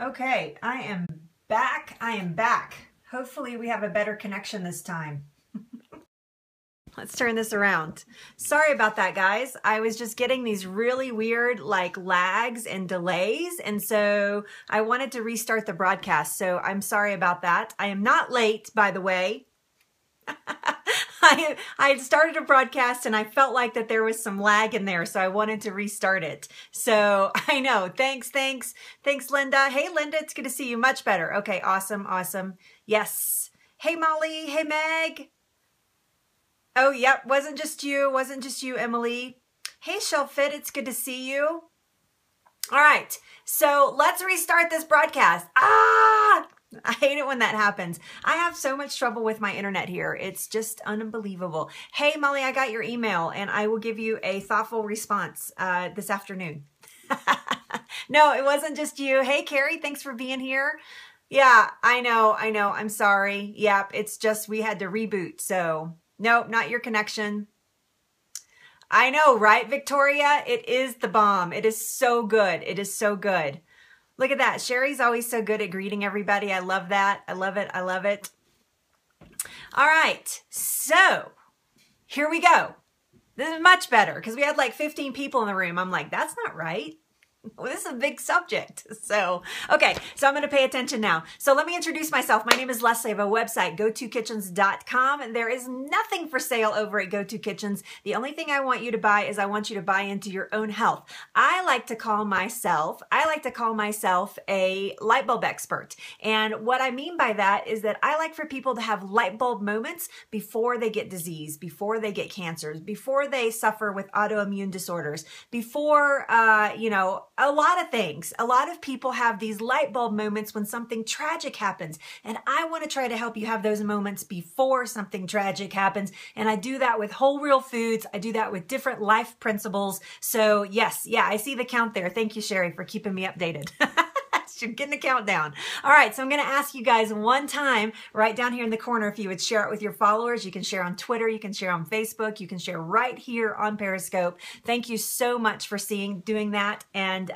Okay, I am back. I am back. Hopefully we have a better connection this time. Let's turn this around. Sorry about that, guys. I was just getting these really weird like lags and delays, and so I wanted to restart the broadcast. So I'm sorry about that. I am not late, by the way. I had started a broadcast and I felt like that there was some lag in there, so I wanted to restart it. So I know. Thanks, Linda. Hey, Linda, it's good to see you. Much better. Okay, awesome. Yes. Hey, Molly. Hey, Meg. Oh, yep. Wasn't just you, Emily. Hey, Shelfit, it's good to see you. All right, so let's restart this broadcast. I hate it when that happens. I have so much trouble with my internet here. It's just unbelievable. Hey, Molly, I got your email and I will give you a thoughtful response this afternoon. No, it wasn't just you. Hey, Carrie, thanks for being here. Yeah, I know. I'm sorry. Yep, it's just we had to reboot. So, nope, not your connection. I know, right, Victoria? It is the bomb. It is so good. It is so good. Look at that. Sherry's always so good at greeting everybody. I love that. I love it. All right. So here we go. This is much better because we had like 15 people in the room. I'm like, that's not right. Well, this is a big subject. So, okay. So I'm going to pay attention now. So let me introduce myself. My name is Leslie. I have a website, GoToKitchens.com. And there is nothing for sale over at GoToKitchens. The only thing I want you to buy is I want you to buy into your own health. I like to call myself a light bulb expert. And what I mean by that is that I like for people to have light bulb moments before they get disease, before they get cancers, before they suffer with autoimmune disorders, before, a lot of things. A lot of people have these light bulb moments when something tragic happens. And I want to try to help you have those moments before something tragic happens. And I do that with whole real foods. I do that with different life principles. So yes, I see the count there. Thank you, Sherry, for keeping me updated. You're getting a countdown. All right, so I'm going to ask you guys one time right down here in the corner if you would share it with your followers. You can share on Twitter, you can share on Facebook, you can share right here on Periscope. Thank you so much for doing that and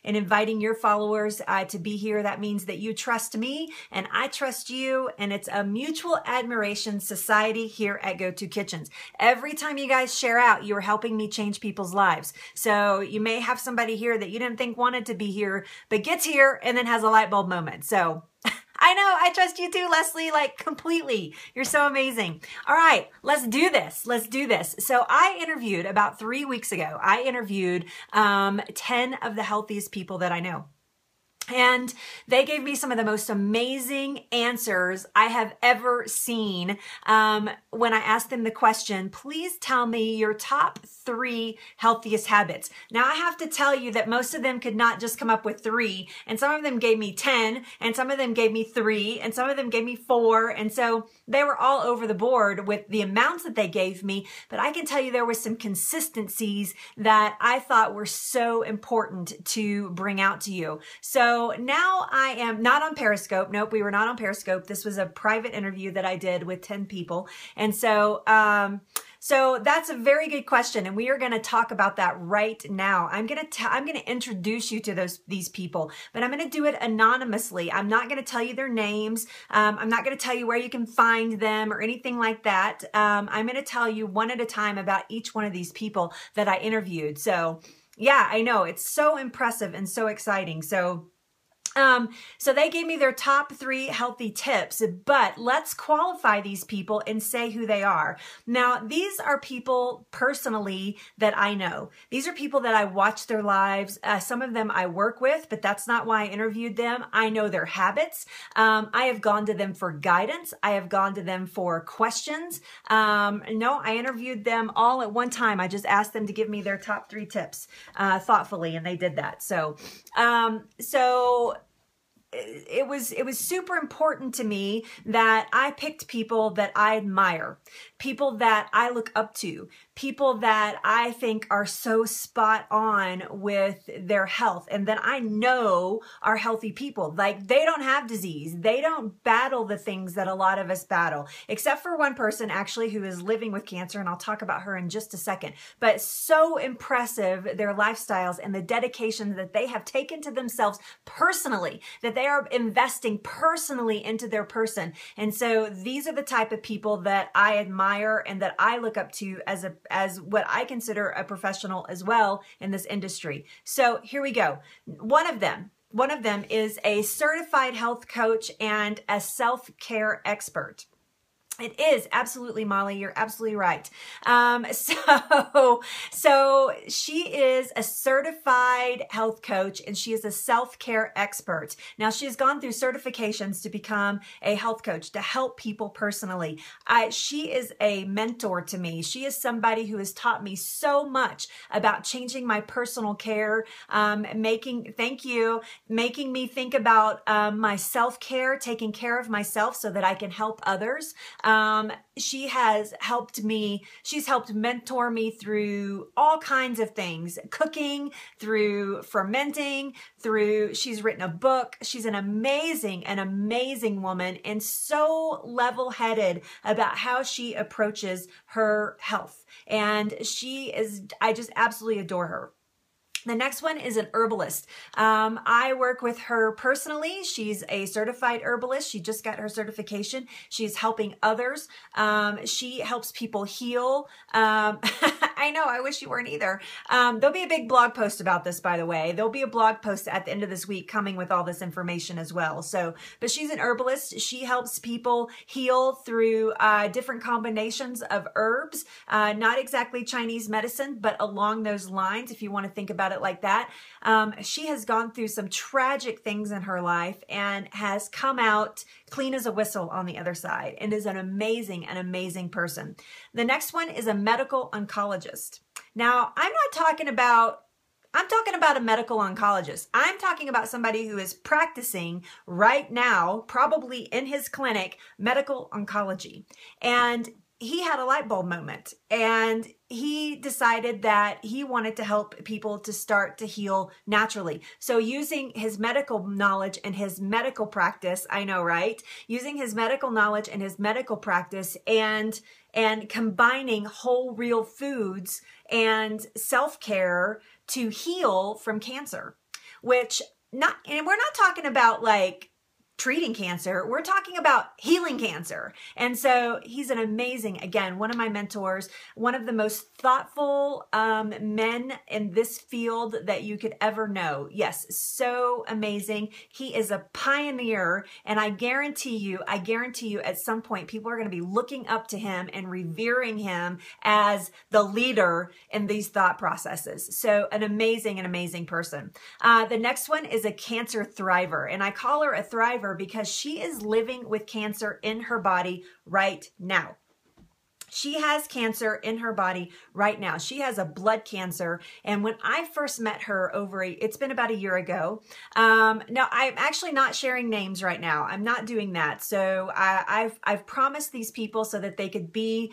inviting your followers to be here. That means that you trust me and I trust you, and it's a mutual admiration society here at GoToKitchens. Every time you guys share out, you're helping me change people's lives. So you may have somebody here that you didn't think wanted to be here, but gets here and then has a light bulb moment. So I know, I trust you too, Leslie, like completely. You're so amazing. All right, let's do this. So I interviewed about 3 weeks ago, 10 of the healthiest people that I know. And they gave me some of the most amazing answers I have ever seen when I asked them the question, please tell me your top 3 healthiest habits. Now, I have to tell you that most of them could not just come up with 3, and some of them gave me 10, and some of them gave me 3, and some of them gave me 4, and so they were all over the board with the amounts that they gave me, but I can tell you there were some consistencies that I thought were so important to bring out to you. So now I am not on Periscope. Nope, we were not on Periscope. This was a private interview that I did with 10 people. And so, so that's a very good question, and we are going to talk about that right now. I'm going to introduce you to these people, but I'm going to do it anonymously. I'm not going to tell you their names. I'm not going to tell you where you can find them or anything like that. I'm going to tell you one at a time about each one of these people that I interviewed. So yeah, I know it's so impressive and so exciting. So they gave me their top 3 healthy tips, but let's qualify these people and say who they are. Now, these are people personally that I know. These are people that I watch their lives. Some of them I work with, but that's not why I interviewed them. I know their habits. I have gone to them for guidance. I have gone to them for questions. No, I interviewed them all at one time. I just asked them to give me their top 3 tips thoughtfully, and they did that. So it was super important to me that I picked people that I admire, people that I look up to, people that I think are so spot on with their health and that I know are healthy people. Like, they don't have disease. They don't battle the things that a lot of us battle, except for one person actually who is living with cancer, and I'll talk about her in just a second. But so impressive, their lifestyles and the dedication that they have taken to themselves personally, that they are investing personally into their person. And so these are the type of people that I admire and that I look up to as what I consider a professional as well in this industry. So here we go. One of them is a certified health coach and a self-care expert. It is absolutely, Molly. You're absolutely right. So she is a certified health coach and she is a self-care expert. Now, she has gone through certifications to become a health coach to help people personally. She is a mentor to me. She is somebody who has taught me so much about changing my personal care, making me think about my self-care, taking care of myself so that I can help others. She has helped me. She's helped mentor me through all kinds of things, cooking, through fermenting, she's written a book. She's an amazing woman and so level-headed about how she approaches her health. And I just absolutely adore her. The next one is an herbalist. I work with her personally. She's a certified herbalist. She just got her certification. She's helping others. She helps people heal. I know, I wish you weren't either. There'll be a big blog post about this, by the way. There'll be a blog post at the end of this week coming with all this information as well. But she's an herbalist. She helps people heal through different combinations of herbs, not exactly Chinese medicine, but along those lines, if you want to think about it like that. She has gone through some tragic things in her life and has come out clean as a whistle on the other side and is an amazing person. The next one is a medical oncologist. Now, I'm talking about a medical oncologist. I'm talking about somebody who is practicing right now, probably in his clinic, medical oncology. And he had a light bulb moment and he decided that he wanted to help people to start to heal naturally. So using his medical knowledge and his medical practice, I know, right? Using his medical knowledge and his medical practice and combining whole real foods and self-care to heal from cancer, and we're not talking about like treating cancer. We're talking about healing cancer. And so he's an amazing, again, one of my mentors, one of the most thoughtful men in this field that you could ever know. Yes, so amazing. He is a pioneer, and I guarantee you at some point people are going to be looking up to him and revering him as the leader in these thought processes. So an amazing person. The next one is a cancer thriver, and I call her a thriver because she is living with cancer in her body right now. She has cancer in her body right now. She has a blood cancer. And when I first met her it's been about a year ago. Now I'm actually not sharing names right now. I'm not doing that. So I've promised these people so that they could be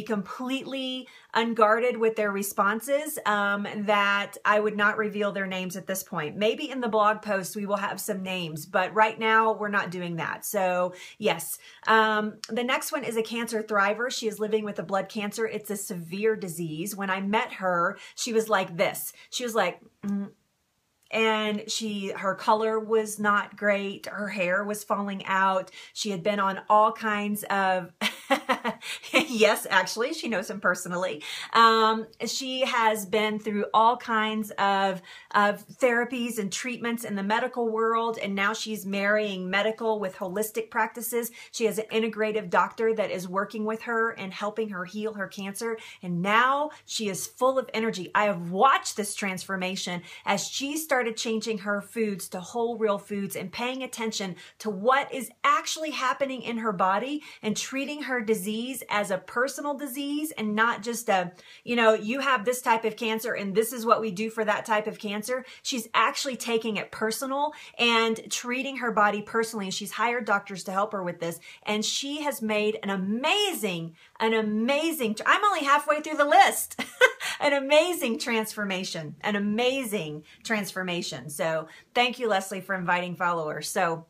completely unguarded with their responses, that I would not reveal their names at this point. Maybe in the blog post we will have some names, but right now we're not doing that. So yes, the next one is a cancer thriver. She is living with a blood cancer. It's a severe disease. When I met her, she was like this. She was like, and her color was not great. Her hair was falling out. She had been on all kinds of, yes, actually, she knows him personally. She has been through all kinds of therapies and treatments in the medical world, and now she's marrying medical with holistic practices. She has an integrative doctor that is working with her and helping her heal her cancer, and now she is full of energy. I have watched this transformation as she started changing her foods to whole real foods and paying attention to what is actually happening in her body and treating her disease disease as a personal disease and not just a, you have this type of cancer and this is what we do for that type of cancer. She's actually taking it personal and treating her body personally. She's hired doctors to help her with this. And she has made an amazing, I'm only halfway through the list. An amazing transformation, So thank you, Leslie, for inviting followers. So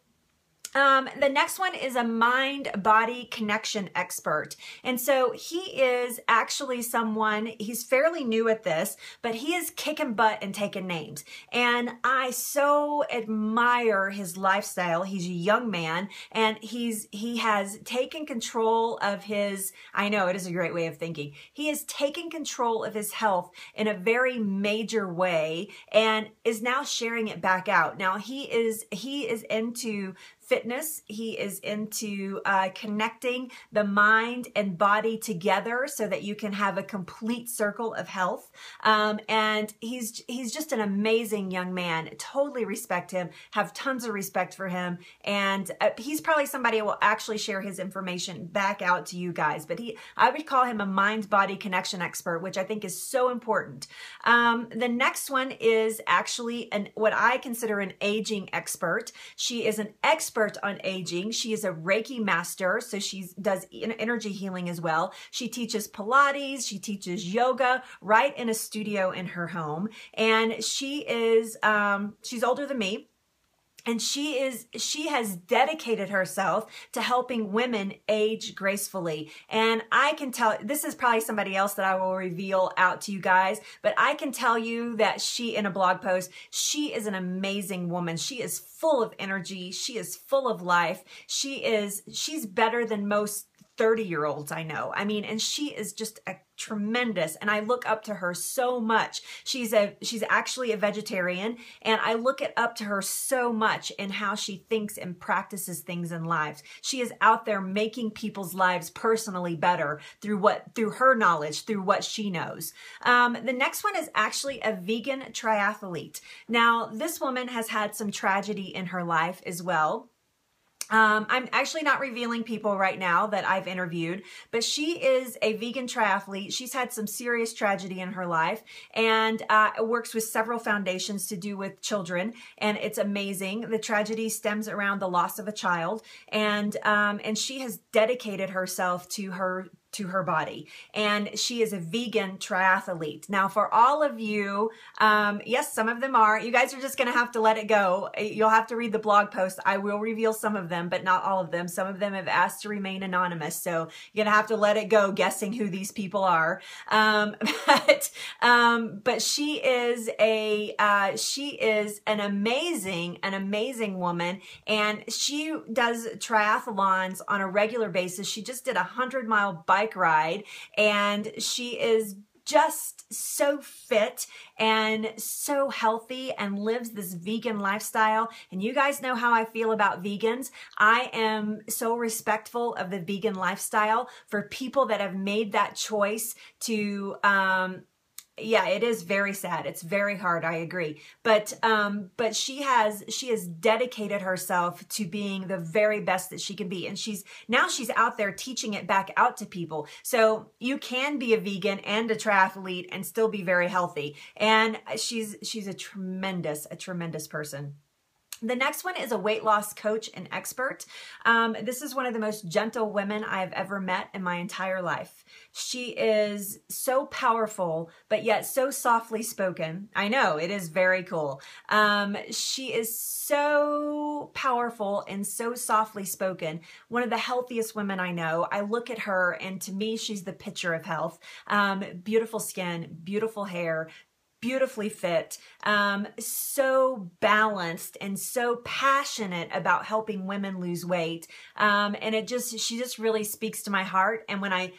the next one is a mind-body connection expert. And so he is actually he's fairly new at this, but he is kicking butt and taking names. And I so admire his lifestyle. He's a young man and he has taken control of I know it is a great way of thinking. He has taken control of his health in a very major way and is now sharing it back out. Now he is into fitness. He is into connecting the mind and body together so that you can have a complete circle of health. And he's just an amazing young man. Totally respect him, have tons of respect for him. And he's probably somebody who will actually share his information back out to you guys. But I would call him a mind-body connection expert, which I think is so important. The next one is actually what I consider an aging expert. She is an expert on aging. She is a Reiki master, so she does energy healing as well. She teaches Pilates, she teaches yoga right in a studio in her home. And she is, she's older than me. And she has dedicated herself to helping women age gracefully. And I can tell, this is probably somebody else that I will reveal out to you guys, but I can tell you that in a blog post, she is an amazing woman. She is full of energy. She is full of life. She's better than most 30-year-olds I know. I mean, and she is just a tremendous, and I look up to her so much. She's actually a vegetarian, and I look up to her so much in how she thinks and practices things in lives. She is out there making people's lives personally better through her knowledge, through what she knows. The next one is actually a vegan triathlete. Now, this woman has had some tragedy in her life as well. I'm actually not revealing people right now that I've interviewed, but she is a vegan triathlete. She's had some serious tragedy in her life and works with several foundations to do with children, and it's amazing. The tragedy stems around the loss of a child, and she has dedicated herself to her body, and she is a vegan triathlete. Now, for all of you, yes, some of them are. You guys are just going to have to let it go. You'll have to read the blog post. I will reveal some of them, but not all of them. Some of them have asked to remain anonymous, so you're going to have to let it go guessing who these people are. But she is an amazing woman, and she does triathlons on a regular basis. She just did a 100-mile bike ride, and she is just so fit and so healthy and lives this vegan lifestyle. And you guys know how I feel about vegans. I am so respectful of the vegan lifestyle for people that have made that choice to yeah, it is very sad. It's very hard. I agree. But she has dedicated herself to being the very best that she can be. And she's out there teaching it back out to people. So you can be a vegan and a triathlete and still be very healthy. And she's a tremendous person. The next one is a weight loss coach and expert. This is one of the most gentle women I've ever met in my entire life. She is so powerful, but yet so softly spoken. I know, it is very cool. She is so powerful and so softly spoken. One of the healthiest women I know. I look at her, and to me, she's the picture of health. Beautiful skin, beautiful hair, beautifully fit, so balanced and so passionate about helping women lose weight. And she just really speaks to my heart. And when I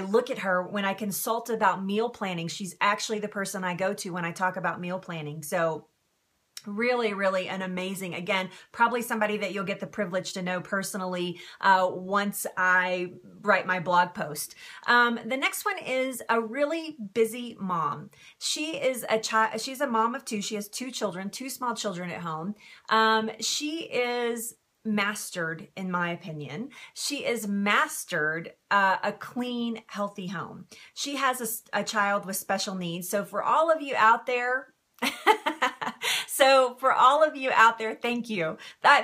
look at her, when I consult about meal planning, she's actually the person I go to when I talk about meal planning. So really, really an amazing, again, probably somebody that you'll get the privilege to know personally once I write my blog post. The next one is a really busy mom. She's a mom of two. She has two children, two small children at home. She is mastered, in my opinion. She is mastered a clean, healthy home. She has a child with special needs. So for all of you out there, thank you.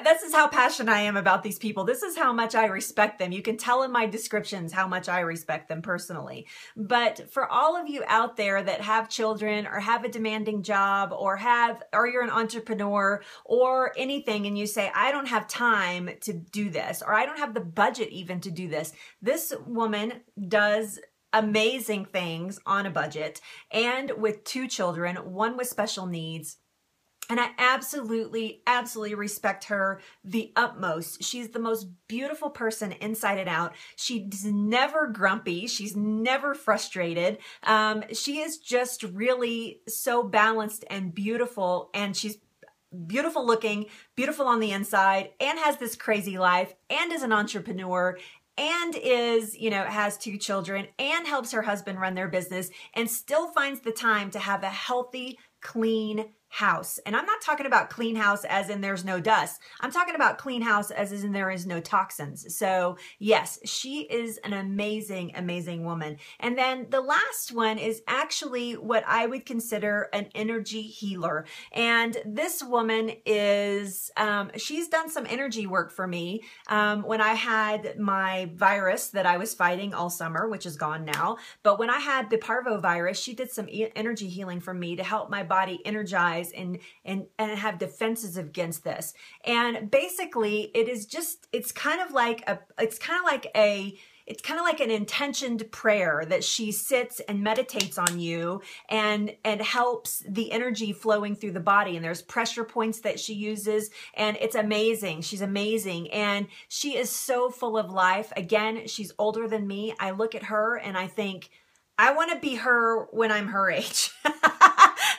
This is how passionate I am about these people. This is how much I respect them. You can tell in my descriptions how much I respect them personally. But for all of you out there that have children or have a demanding job or you're an entrepreneur or anything, and you say, I don't have time to do this, or I don't have the budget even to do this. This woman does amazing things on a budget and with 2 children, one with special needs. And I absolutely, absolutely respect her the utmost. She's the most beautiful person inside and out. She's never grumpy. She's never frustrated. She is just really so balanced and beautiful. And she's beautiful looking, beautiful on the inside, and has this crazy life, and is an entrepreneur, and has 2 children, and helps her husband run their business, and still finds the time to have a healthy, clean house. And I'm not talking about clean house as in there's no dust. I'm talking about clean house as in there is no toxins. So yes, she is an amazing, amazing woman. And then the last one is actually what I would consider an energy healer. And this woman is, she's done some energy work for me. When I had my virus that I was fighting all summer, which is gone now, but when I had the parvovirus, she did some energy healing for me to help my body energize and have defenses against this. And basically it's kind of like an intentioned prayer that she sits and meditates on you and helps the energy flowing through the body. And there's pressure points that she uses, and it's amazing. She's amazing. And she is so full of life. Again, she's older than me. I look at her and I think, I want to be her when I'm her age.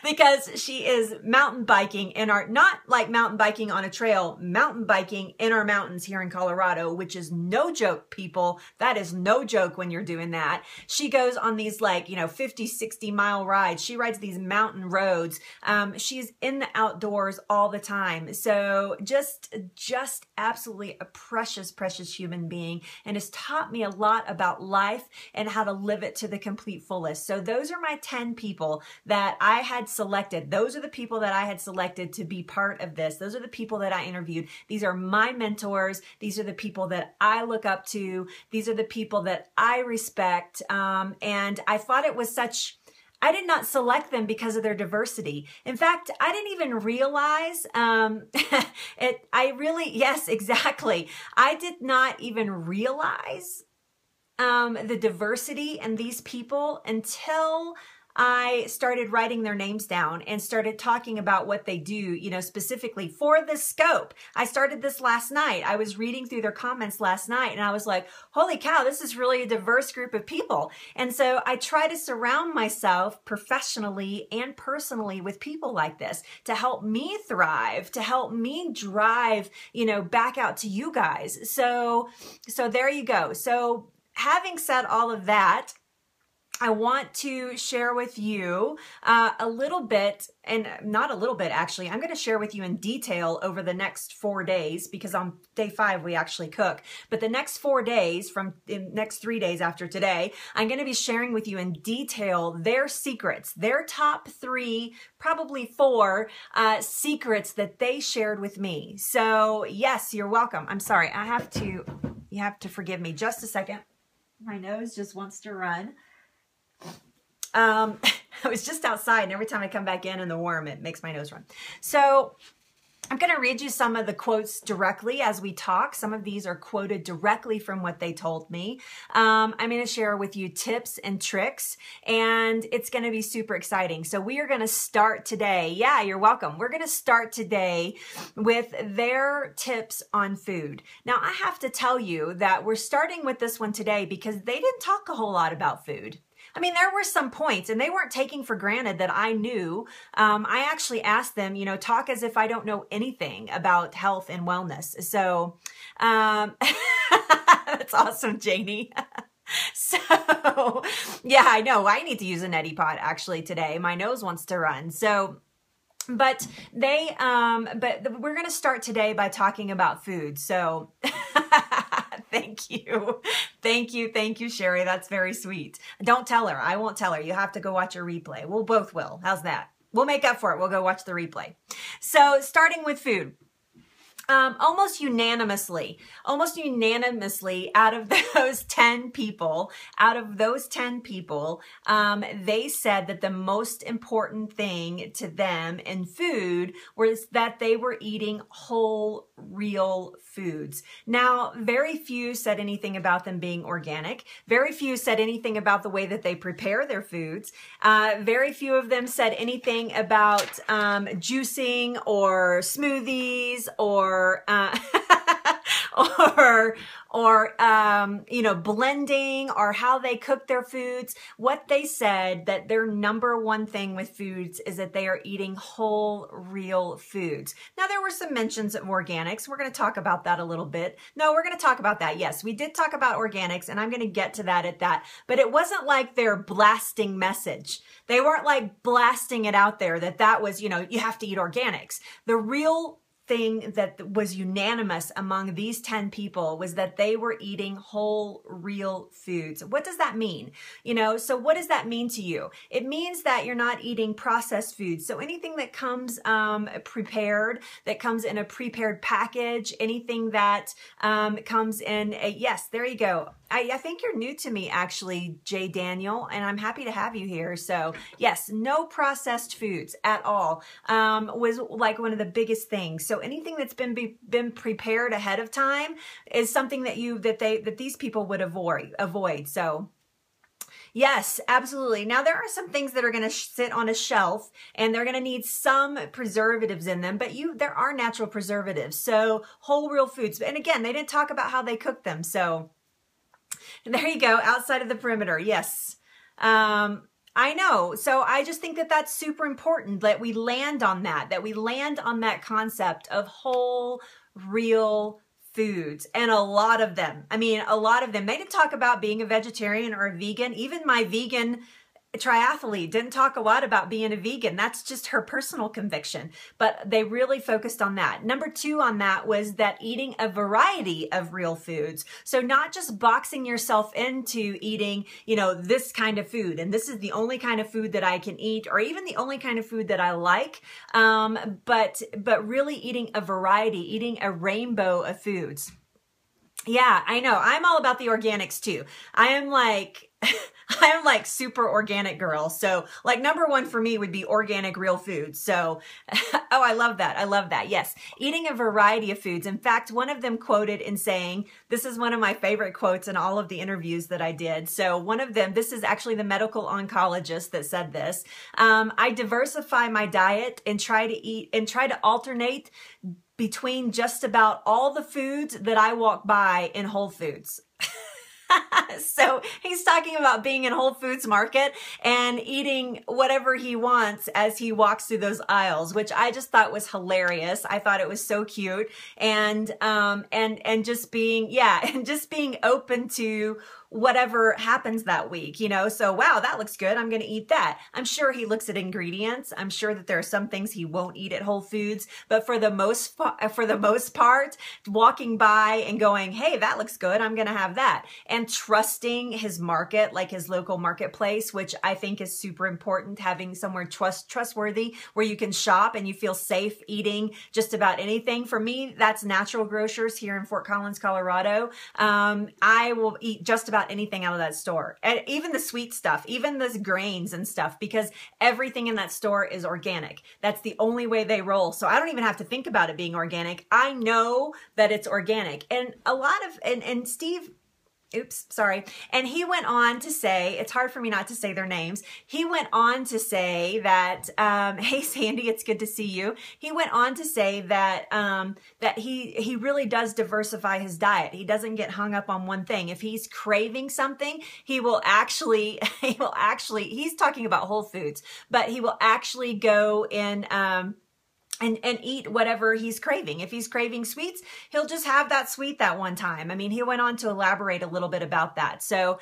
Because she is mountain biking not like mountain biking on a trail, mountain biking in our mountains here in Colorado, which is no joke, people. That is no joke when you're doing that. She goes on these 50, 60 mile rides. She rides these mountain roads. She's in the outdoors all the time. So just absolutely a precious, precious human being, and has taught me a lot about life and how to live it to the complete fullest. So those are my 10 people that I had selected. Those are the people that I had selected to be part of this. Those are the people that I interviewed. These are my mentors. These are the people that I look up to. These are the people that I respect. And I thought it was I did not select them because of their diversity. In fact, I didn't even realize, yes, exactly. I did not even realize the diversity in these people until I started writing their names down and started talking about what they do, specifically for the scope. I started this last night. I was reading through their comments last night and I was like, holy cow, this is really a diverse group of people. And so I try to surround myself professionally and personally with people like this to help me thrive, to help me drive, back out to you guys. So there you go. So having said all of that, I want to share with you a little bit, and not a little bit actually, I'm going to share with you in detail over the next 4 days, because on day 5 we actually cook. But the next 4 days, from the next 3 days after today, I'm going to be sharing with you in detail their secrets, their top 3, probably 4 secrets that they shared with me. So yes, you're welcome. I'm sorry. You have to forgive me just a second. My nose just wants to run. I was just outside, and every time I come back in the warm, it makes my nose run. So I'm going to read you some of the quotes directly as we talk. Some of these are quoted directly from what they told me. I'm going to share with you tips and tricks, and it's going to be super exciting. So we are going to start today. Yeah, you're welcome. We're going to start today with their tips on food. Now, I have to tell you that we're starting with this one today because they didn't talk a whole lot about food. I mean, there were some points, and they weren't taking for granted that I knew. I actually asked them, talk as if I don't know anything about health and wellness. So that's awesome, Janie. So yeah, I know. I need to use a neti pot actually today. My nose wants to run. So But but we're going to start today by talking about food. So thank you. Thank you, Sherry. That's very sweet. Don't tell her. I won't tell her. You have to go watch a replay. We'll both will. How's that? We'll make up for it. We'll go watch the replay. So starting with food. Almost unanimously out of those 10 people, they said that the most important thing to them in food was that they were eating whole, real foods. Now, very few said anything about them being organic. Very few said anything about the way that they prepare their foods. Very few of them said anything about juicing or smoothies or blending or how they cook their foods. What they said that their number one thing with foods is that they are eating whole, real foods. Now, there were some mentions of organics. We're going to talk about that a little bit. No, we're going to talk about that. Yes, we did talk about organics, and I'm going to get to that at that. But it wasn't like their blasting message. They weren't like blasting it out there that was, you have to eat organics. The real thing that was unanimous among these 10 people was that they were eating whole, real foods. What does that mean? So what does that mean to you? It means that you're not eating processed foods. So anything that comes prepared, that comes in a prepared package, anything that comes in yes, there you go. I think you're new to me, actually, Jay Daniel, and I'm happy to have you here. So yes, no processed foods at all was like one of the biggest things. So anything that's been prepared ahead of time is something that these people would avoid. So yes, absolutely. Now, there are some things that are going to sit on a shelf and they're going to need some preservatives in them, but there are natural preservatives. So whole, real foods. And again, they didn't talk about how they cook them. So there you go, outside of the perimeter. Yes. I know. So I just think that that's super important that we land on that concept of whole, real foods. And a lot of them, they didn't talk about being a vegetarian or a vegan. Even my vegan triathlete didn't talk a lot about being a vegan. That's just her personal conviction, but they really focused on that. Number 2 on that was that eating a variety of real foods. So not just boxing yourself into eating, this kind of food, and this is the only kind of food that I can eat, or even the only kind of food that I like, but really eating a variety, eating a rainbow of foods. Yeah, I know. I'm all about the organics too. I am like super organic girl. So like number 1 for me would be organic real foods. So, oh, I love that. I love that. Yes. Eating a variety of foods. In fact, one of them quoted in saying, this is one of my favorite quotes in all of the interviews that I did. So one of them, this is actually the medical oncologist that said this. I diversify my diet and try to alternate between just about all the foods that I walk by in Whole Foods. So he's talking about being in Whole Foods Market and eating whatever he wants as he walks through those aisles, which I just thought was hilarious. I thought it was so cute, and just being open to whatever happens that week, so wow, that looks good. I'm going to eat that. I'm sure he looks at ingredients. I'm sure that there are some things he won't eat at Whole Foods, but for the most part, walking by and going, hey, that looks good. I'm going to have that. And trusting his market, like his local marketplace, which I think is super important, having somewhere trustworthy where you can shop and you feel safe eating just about anything. For me, that's Natural Grocers here in Fort Collins, Colorado. I will eat just about anything out of that store, and even the sweet stuff, even the grains and stuff, because everything in that store is organic. That's the only way they roll. So I don't even have to think about it being organic. I know that it's organic. And a lot of, and Steve, oops, sorry. And he went on to say, it's hard for me not to say their names. He went on to say that, hey, Sandy, it's good to see you. He went on to say that, that he really does diversify his diet. He doesn't get hung up on one thing. If he's craving something, he's talking about Whole Foods, but he will actually go in, and eat whatever he's craving. If he's craving sweets, he'll just have that sweet that one time. He went on to elaborate a little bit about that. So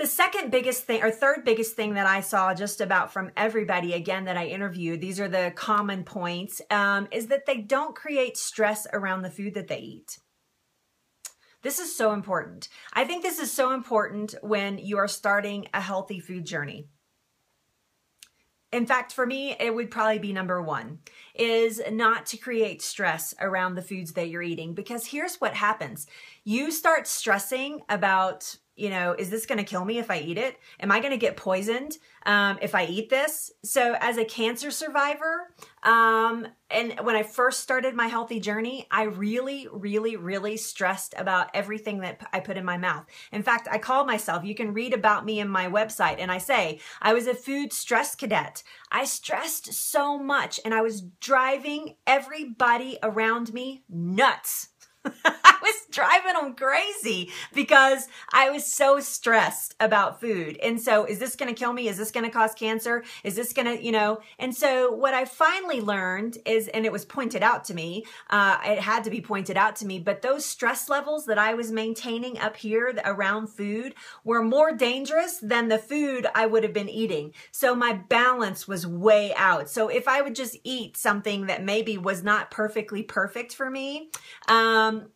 The second biggest thing, or third biggest thing that I saw just about from everybody, again, that I interviewed, these are the common points, is that they don't create stress around the food that they eat. This is so important. I think this is so important when you are starting a healthy food journey. In fact, for me, it would probably be number one, is not to create stress around the foods that you're eating. Because here's what happens. You start stressing about, is this going to kill me if I eat it? Am I going to get poisoned if I eat this? So as a cancer survivor, and when I first started my healthy journey, I really, really, really stressed about everything that I put in my mouth. In fact, I call myself, you can read about me in my website, and I say, I was a food stress cadet. I stressed so much, and I was driving everybody around me nuts. I was driving them crazy because I was so stressed about food. And so, is this going to kill me? Is this going to cause cancer? Is this going to, And so what I finally learned is, and it was pointed out to me, it had to be pointed out to me, but those stress levels that I was maintaining up here around food were more dangerous than the food I would have been eating. So my balance was way out. So if I would just eat something that maybe was not perfectly perfect for me,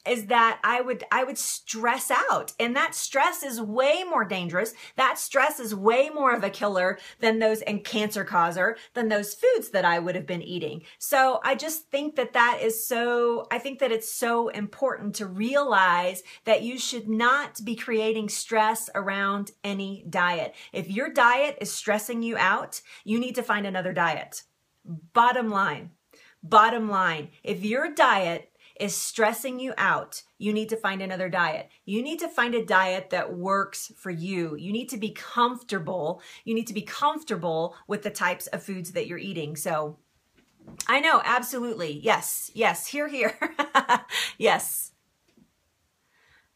is that I would stress out, and that stress is way more dangerous. That stress is way more of a killer than and cancer causer than those foods that I would have been eating. So I just think that I think that it's so important to realize that you should not be creating stress around any diet. If your diet is stressing you out, you need to find another diet. Bottom line, if your diet is stressing you out, you need to find another diet. You need to find a diet that works for you. You need to be comfortable. You need to be comfortable with the types of foods that you're eating. So I know, absolutely. Yes, hear. Yes.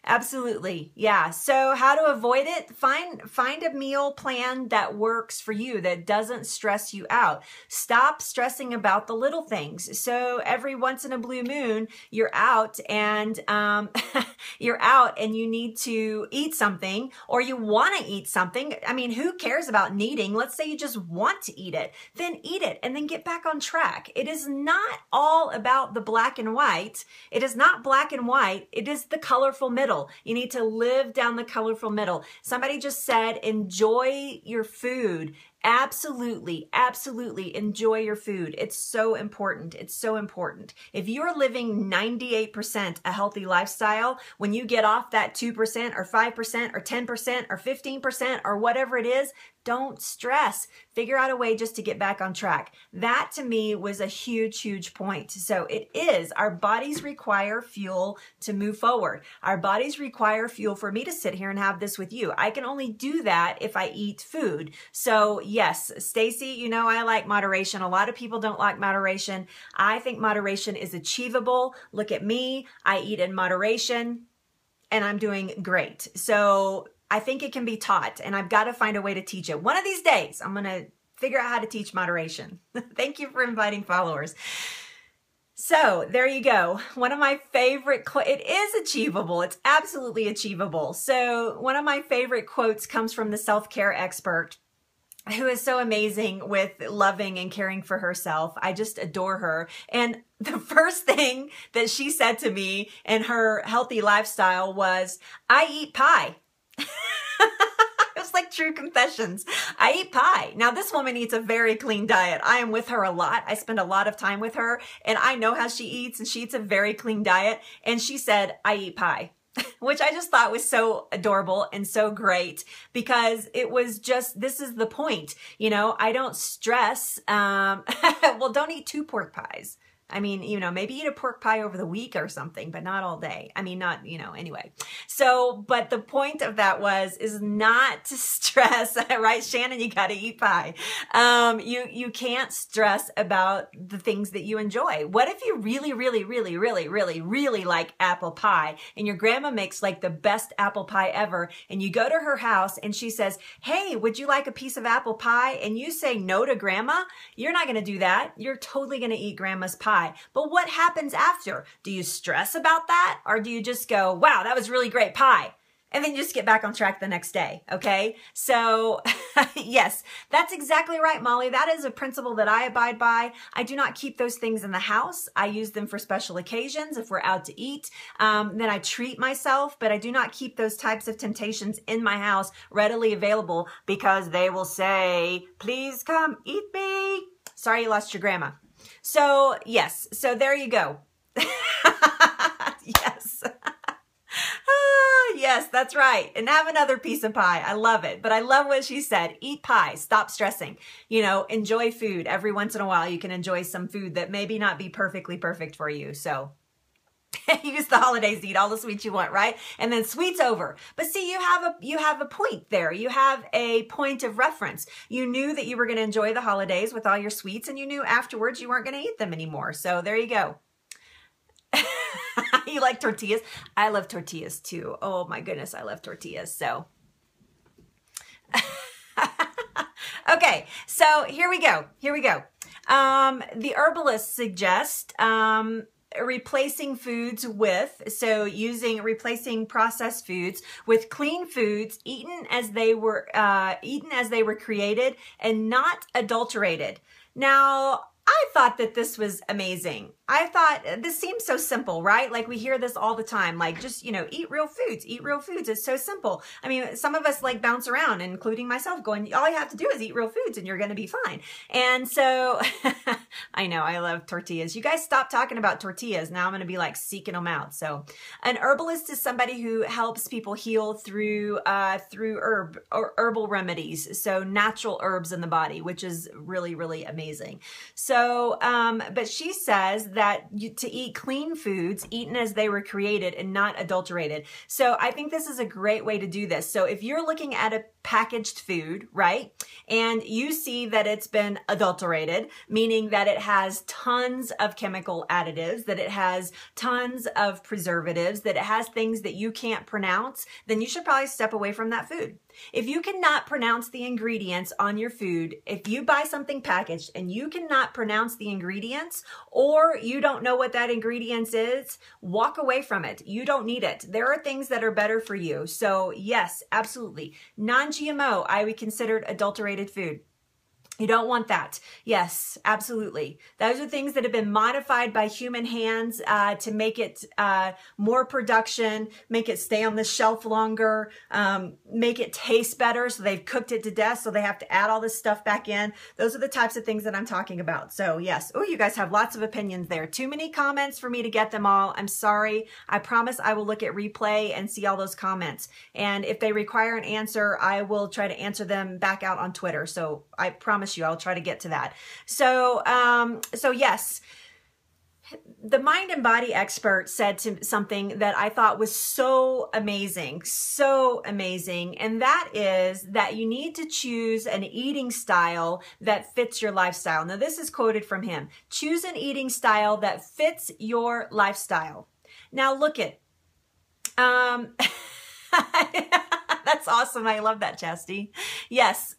Absolutely. Yeah. So how to avoid it? Find a meal plan that works for you, that doesn't stress you out. Stop stressing about the little things. So every once in a blue moon, you're out and you need to eat something, or you want to eat something. I mean, who cares about needing? Let's say you just want to eat it, then eat it and then get back on track. It is not all about the black and white. It is not black and white. It is the colorful middle. You need to live down the colorful middle. Somebody just said, enjoy your food. Absolutely, absolutely enjoy your food. It's so important. It's so important. If you're living 98% a healthy lifestyle, when you get off that 2% or 5% or 10% or 15% or whatever it is, don't stress. Figure out a way just to get back on track. That to me was a huge, huge point. So it is, our bodies require fuel to move forward. Our bodies require fuel for me to sit here and have this with you. I can only do that if I eat food. So yes, Stacy, I like moderation. A lot of people don't like moderation. I think moderation is achievable. Look at me. I eat in moderation and I'm doing great. So I think it can be taught, and I've got to find a way to teach it. One of these days, I'm going to figure out how to teach moderation. Thank you for inviting followers. So there you go. One of my favorite quotes, it is achievable. It's absolutely achievable. So one of my favorite quotes comes from the self-care expert, who is so amazing with loving and caring for herself. I just adore her. And the first thing that she said to me in her healthy lifestyle was, I eat pie. It was like true confessions. I eat pie. Now, this woman eats a very clean diet. I am with her a lot. I spend a lot of time with her, and I know how she eats, and she eats a very clean diet. And she said, I eat pie. Which I just thought was so adorable and so great, because it was just, this is the point. I don't stress. Well, don't eat 2 pork pies. I mean, maybe eat a pork pie over the week or something, but not all day. I mean, not, anyway. So, but the point of that is not to stress, right? Shannon, you got to eat pie. You can't stress about the things that you enjoy. What if you really, really, really, really, really, really like apple pie, and your grandma makes like the best apple pie ever, and you go to her house and she says, hey, would you like a piece of apple pie? And you say no to grandma? You're not going to do that. You're totally going to eat grandma's pie. But what happens after? Do you stress about that? Or do you just go, wow, that was really great pie? And then you just get back on track the next day, okay? So yes, that's exactly right, Molly. That is a principle that I abide by. I do not keep those things in the house. I use them for special occasions. If we're out to eat, then I treat myself, but I do not keep those types of temptations in my house readily available because they will say, please come eat me. Sorry you lost your grandma. So yes, so there you go. Yes. Yes, that's right. And have another piece of pie. I love it. But I love what she said. Eat pie. Stop stressing. You know, enjoy food. Every once in a while, you can enjoy some food that maybe not be perfectly perfect for you. So use the holidays to eat all the sweets you want, right? And then sweets over. But see, you have a point there. You have a point of reference. You knew that you were going to enjoy the holidays with all your sweets, and you knew afterwards you weren't going to eat them anymore. So there you go. You like tortillas? I love tortillas too. Oh my goodness, I love tortillas. So, okay, so here we go. Here we go. The herbalists suggest replacing foods with, so replacing processed foods with clean foods eaten as they were created and not adulterated. Now, I thought that this was amazing. I thought this seems so simple, right? Like we hear this all the time, like just, you know, eat real foods, eat real foods. It's so simple. I mean, some of us like bounce around, including myself, going, all you have to do is eat real foods and you're going to be fine. And so I know I love tortillas. You guys stop talking about tortillas. Now I'm going to be like seeking them out. So an herbalist is somebody who helps people heal through herbal remedies. So natural herbs in the body, which is really, really amazing. So, but she says that to eat clean foods, eaten as they were created and not adulterated. So I think this is a great way to do this. So if you're looking at a packaged food, right, and you see that it's been adulterated, meaning that it has tons of chemical additives, that it has tons of preservatives, that it has things that you can't pronounce, then you should probably step away from that food. If you cannot pronounce the ingredients on your food, if you buy something packaged and you cannot pronounce the ingredients, or you don't know what that ingredient is, walk away from it. You don't need it. There are things that are better for you. So yes, absolutely. Non-GMO, I would consider adulterated food. You don't want that. Yes, absolutely. Those are things that have been modified by human hands to make it more production, make it stay on the shelf longer, make it taste better. So they've cooked it to death, so they have to add all this stuff back in. Those are the types of things that I'm talking about. So yes. Oh, you guys have lots of opinions there. Too many comments for me to get them all. I'm sorry. I promise I will look at replay and see all those comments. And if they require an answer, I will try to answer them back out on Twitter. So I promise you, I'll try to get to that. So, so yes, the mind and body expert said something that I thought was so amazing, and that is that you need to choose an eating style that fits your lifestyle. Now, this is quoted from him. Choose an eating style that fits your lifestyle. Now, look at, that's awesome. I love that, Chastity. Yes.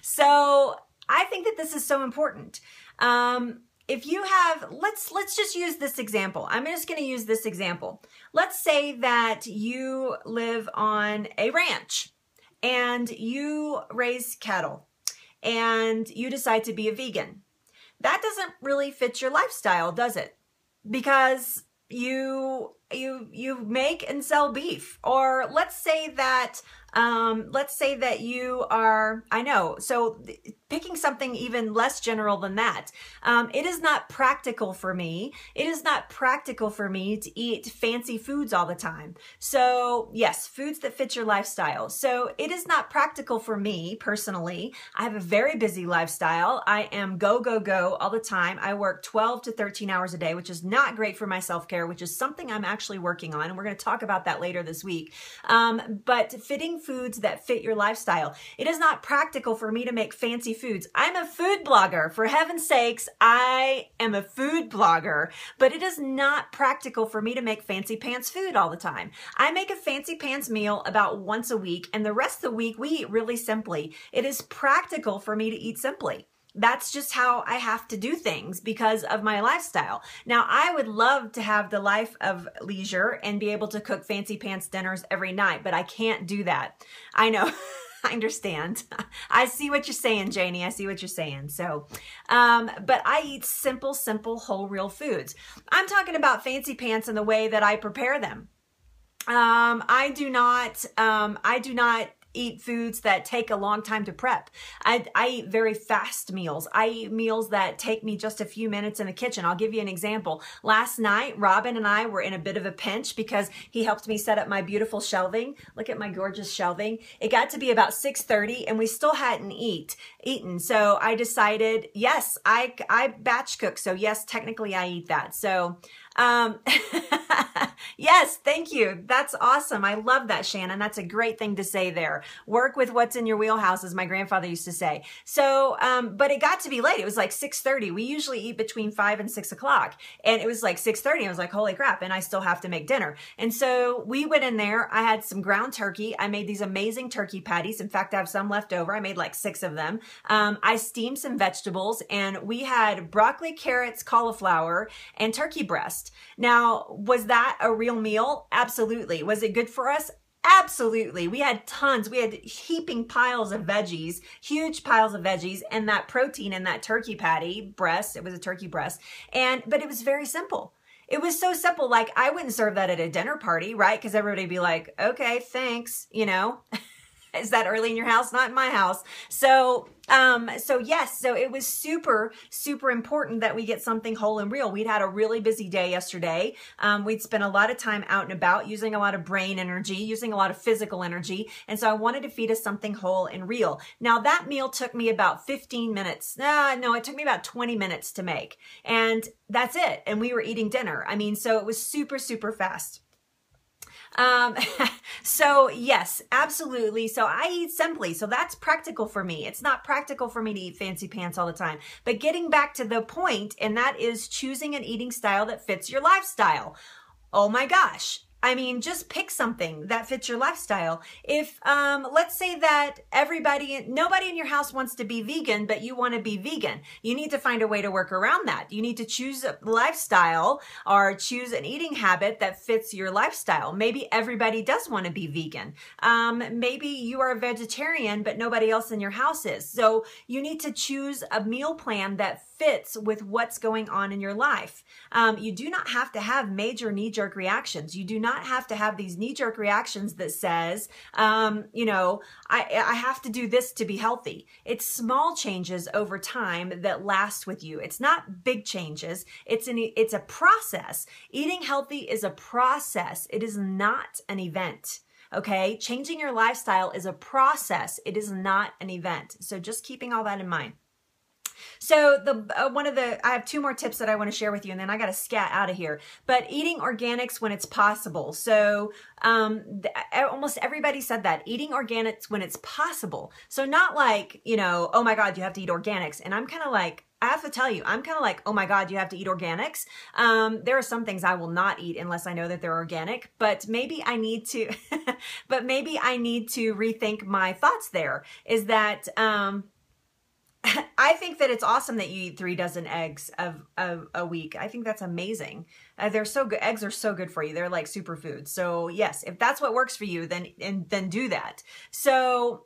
So I think that this is so important. If you have, let's just use this example. I'm just going to use this example. Let's say that you live on a ranch and you raise cattle and you decide to be a vegan. That doesn't really fit your lifestyle, does it? Because you make and sell beef. Or let's say that you are, I know, so picking something even less general than that. It is not practical for me. It is not practical for me to eat fancy foods all the time. So yes, foods that fit your lifestyle. So it is not practical for me personally. I have a very busy lifestyle. I am go, go, go all the time. I work 12 to 13 hours a day, which is not great for my self-care, which is something I'm actually working on. And we're going to talk about that later this week. But fitting foods that fit your lifestyle. It is not practical for me to make fancy foods. I'm a food blogger. For heaven's sakes, I am a food blogger, but it is not practical for me to make fancy pants food all the time. I make a fancy pants meal about once a week, and the rest of the week we eat really simply. It is practical for me to eat simply. that's just how I have to do things because of my lifestyle. Now, I would love to have the life of leisure and be able to cook fancy pants dinners every night, but I can't do that. I know. I understand. I see what you're saying, Janie. I see what you're saying. So, but I eat simple, whole, real foods. I'm talking about fancy pants in the way that I prepare them. I do not eat foods that take a long time to prep. I eat very fast meals. I eat meals that take me just a few minutes in the kitchen. I'll give you an example. Last night, Robin and I were in a bit of a pinch because he helped me set up my beautiful shelving. Look at my gorgeous shelving. It got to be about 6:30 and we still hadn't eaten. So I decided, yes, I batch cook. So yes, technically I eat that. So yes, thank you. That's awesome. I love that, Shannon. That's a great thing to say there. Work with what's in your wheelhouse, as my grandfather used to say. So, but it got to be late. It was like 6:30. We usually eat between 5 and 6 o'clock. And it was like 6:30. I was like, holy crap. And I still have to make dinner. And so we went in there. I had some ground turkey. I made these amazing turkey patties. In fact, I have some left over. I made like 6 of them. I steamed some vegetables and we had broccoli, carrots, cauliflower, and turkey breast. Now, was that a real meal? Absolutely. Was it good for us? Absolutely. We had tons. We had heaping piles of veggies, huge piles of veggies, and that protein in that turkey patty breast. It was a turkey breast. But it was very simple. It was so simple. Like I wouldn't serve that at a dinner party, right? Because everybody would be like, okay, thanks. You know, is that early in your house? Not in my house. So yes, so it was super, super important that we get something whole and real. We'd had a really busy day yesterday. We'd spent a lot of time out and about using a lot of brain energy, using a lot of physical energy. And so I wanted to feed us something whole and real. Now that meal took me about 15 minutes. No, it took me about 20 minutes to make. And that's it. And we were eating dinner. I mean, so it was super, super fast. So yes, absolutely. So I eat simply. So that's practical for me. It's not practical for me to eat fancy pants all the time, but getting back to the point, and that is choosing an eating style that fits your lifestyle. Oh my gosh. I mean, just pick something that fits your lifestyle. If, let's say that nobody in your house wants to be vegan, but you want to be vegan, you need to find a way to work around that. You need to choose a lifestyle or choose an eating habit that fits your lifestyle. Maybe everybody does want to be vegan. Maybe you are a vegetarian, but nobody else in your house is. So you need to choose a meal plan that fits with what's going on in your life. You do not have to have major knee-jerk reactions. You do not have to have these knee-jerk reactions that says, you know, I have to do this to be healthy. It's small changes over time that last with you. It's not big changes. It's a process. Eating healthy is a process. It is not an event. Okay. Changing your lifestyle is a process. It is not an event. So just keeping all that in mind. So I have 2 more tips that I want to share with you, and then I got to scat out of here. But eating organics when it's possible. So almost everybody said that, eating organics when it's possible. So not like, you know, oh my God, you have to eat organics. And I'm kind of like, I have to tell you, I'm kind of like, oh my God, you have to eat organics. There are some things I will not eat unless I know that they're organic, but maybe I need to, rethink my thoughts there. Is that, I think that it's awesome that you eat 3 dozen eggs a week. I think that's amazing. They're so good. Eggs are so good for you. They're like superfoods. So yes, if that's what works for you, then do that. So,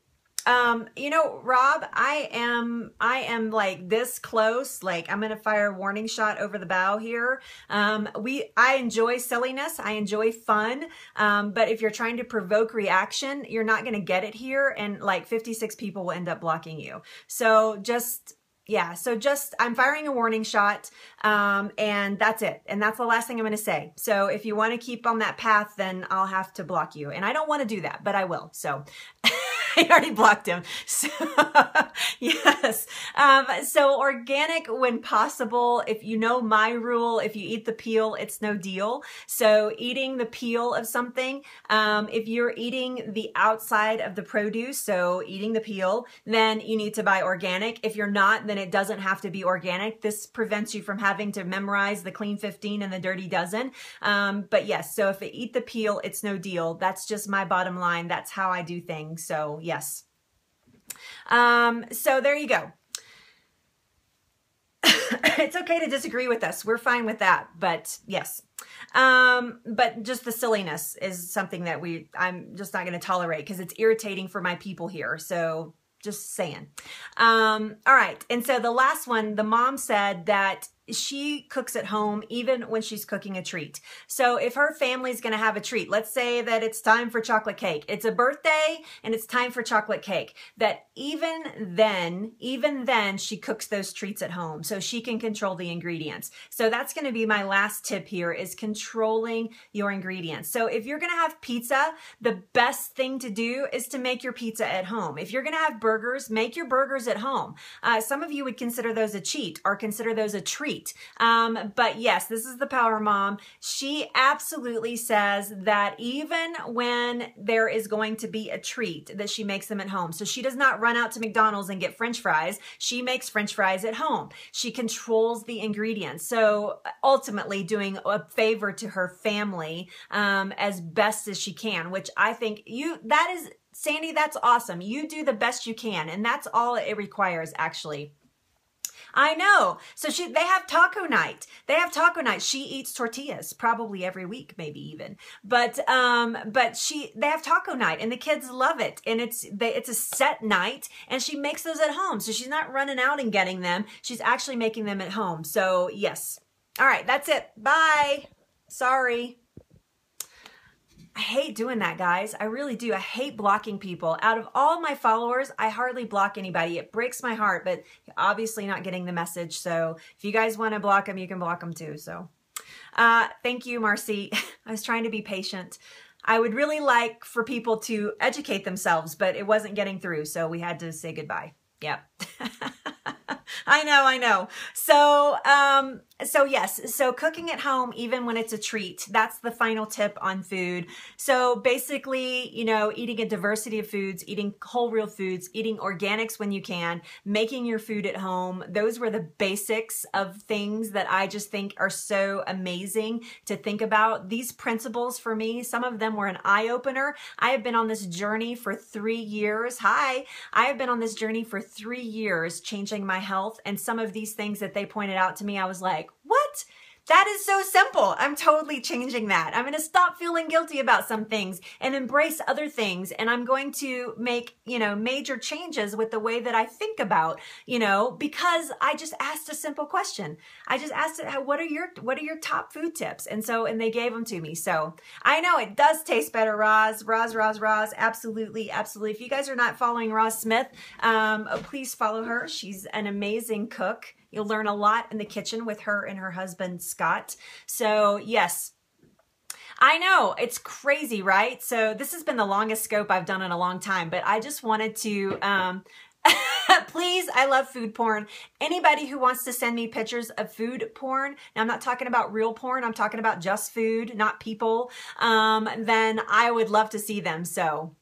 you know, Rob, I am like this close. Like I'm going to fire a warning shot over the bow here. I enjoy silliness. I enjoy fun. But if you're trying to provoke reaction, you're not going to get it here. And like 56 people will end up blocking you. So I'm firing a warning shot, and that's it. And that's the last thing I'm going to say. So if you want to keep on that path, then I'll have to block you. And I don't want to do that, but I will. So I already blocked him. So yes. So organic when possible. If you know my rule, if you eat the peel, it's no deal. So eating the peel of something, if you're eating the outside of the produce, so eating the peel, then you need to buy organic. If you're not, then it doesn't have to be organic. This prevents you from having to memorize the clean 15 and the dirty dozen. But yes, so if I eat the peel, it's no deal. That's just my bottom line. That's how I do things. So yes. So there you go. It's okay to disagree with us. We're fine with that. But yes. But just the silliness is something that I'm just not going to tolerate because it's irritating for my people here. So just saying. All right. And so the last one, the mom said that she cooks at home even when she's cooking a treat. So if her family's going to have a treat, let's say that it's time for chocolate cake. It's a birthday and it's time for chocolate cake. That even then she cooks those treats at home so she can control the ingredients. So that's going to be my last tip here is controlling your ingredients. So if you're going to have pizza, the best thing to do is to make your pizza at home. If you're going to have burgers, make your burgers at home. Some of you would consider those a cheat or consider those a treat. But yes, this is the Power Mom. She absolutely says that even when there is going to be a treat, that she makes them at home. So she does not run out to McDonald's and get French fries. She makes French fries at home. She controls the ingredients. So ultimately doing a favor to her family as best as she can, which I think Sandy, that's awesome. You do the best you can. And that's all it requires, actually. I know. So they have taco night. They have taco night. She eats tortillas probably every week, maybe even. But they have taco night and the kids love it. And it's a set night and she makes those at home. So she's not running out and getting them. She's actually making them at home. So yes. All right. That's it. Bye. Sorry. I hate doing that, guys. I really do. I hate blocking people. Out of all my followers, I hardly block anybody. It breaks my heart, but obviously not getting the message. So if you guys want to block them, you can block them too. So thank you, Marcy. I was trying to be patient. I would really like for people to educate themselves, but it wasn't getting through. So we had to say goodbye. Yeah. I know. So yes, so cooking at home, even when it's a treat, that's the final tip on food. So basically, eating a diversity of foods, eating whole real foods, eating organics when you can, making your food at home. Those were the basics of things that I just think are so amazing to think about. These principles for me, some of them were an eye opener. I have been on this journey for 3 years. I have been on this journey for 3 years, changing my health. And some of these things that they pointed out to me, I was like, what? That is so simple. I'm totally changing that. I'm going to stop feeling guilty about some things and embrace other things. And I'm going to make, major changes with the way that I think about, because I just asked a simple question. I just asked it, what are your top food tips? And they gave them to me. So I know it does taste better, Roz. Absolutely. If you guys are not following Roz Smith, please follow her. She's an amazing cook. You'll learn a lot in the kitchen with her and her husband, Scott. So yes, I know it's crazy, right? So this has been the longest scope I've done in a long time, but I just wanted to, please, I love food porn. Anybody who wants to send me pictures of food porn, now I'm not talking about real porn, I'm talking about just food, not people, then I would love to see them. So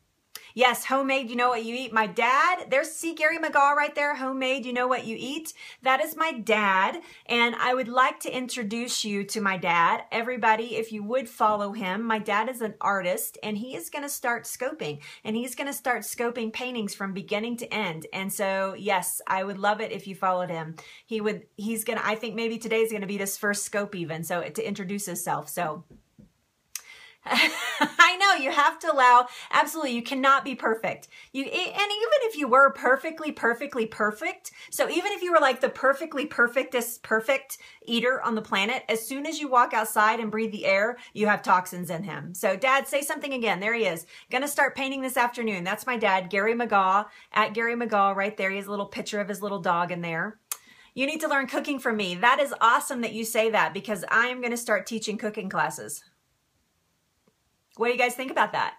yes, homemade, you know what you eat. My dad, see Gary McGaw right there, homemade, you know what you eat. That is my dad, and I would like to introduce you to my dad. Everybody, if you would follow him, my dad is an artist, and he is going to start scoping, and he's going to start scoping paintings from beginning to end. And so, yes, I would love it if you followed him. I think maybe today's going to be his first scope even, so to introduce himself, so. I know you have to allow, absolutely, you cannot be perfect. And even if you were perfectly perfect, so even if you were like the perfect eater on the planet, as soon as you walk outside and breathe the air, you have toxins in him. So Dad, say something again. There he is. Gonna start painting this afternoon. That's my dad, Gary McGaw, at Gary McGaw right there. He has a little picture of his little dog in there. You need to learn cooking from me. That is awesome that you say that because I'm going to start teaching cooking classes. What do you guys think about that?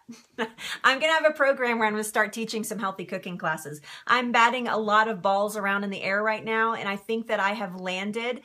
I'm going to have a program where I'm going to start teaching some healthy cooking classes. I'm batting a lot of balls around in the air right now, and I think that I have landed.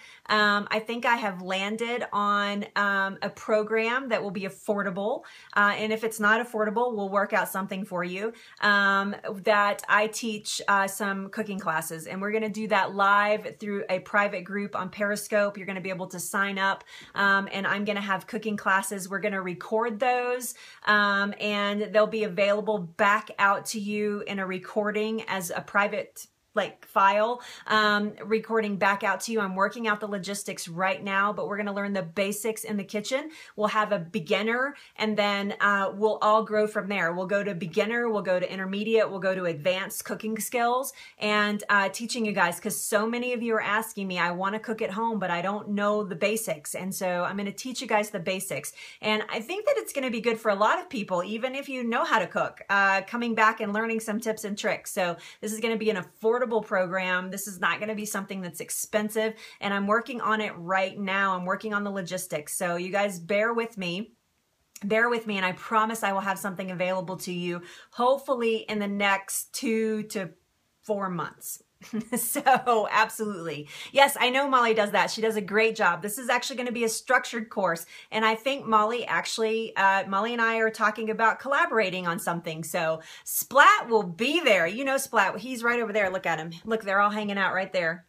On a program that will be affordable. And if it's not affordable, we'll work out something for you. That I teach some cooking classes, and we're going to do that live through a private group on Periscope. You're going to be able to sign up, and I'm going to have cooking classes. We're going to record those. And they'll be available back out to you in a recording as a private file recording back out to you. I'm working out the logistics right now, but we're going to learn the basics in the kitchen. We'll have a beginner, and then we'll all grow from there. We'll go to beginner, we'll go to intermediate, we'll go to advanced cooking skills, and teaching you guys, because so many of you are asking me, I want to cook at home, but I don't know the basics. And so I'm going to teach you guys the basics. And I think that it's going to be good for a lot of people, even if you know how to cook, coming back and learning some tips and tricks. So this is going to be an affordable program. This is not going to be something that's expensive, and I'm working on it right now. I'm working on the logistics. So you guys bear with me. Bear with me, and I promise I will have something available to you, hopefully in the next 2 to 4 months. So absolutely. Yes, I know Molly does that. She does a great job. This is actually going to be a structured course. And I think Molly and I are talking about collaborating on something. So Splat will be there. You know Splat, he's right over there. Look at him. Look, they're all hanging out right there.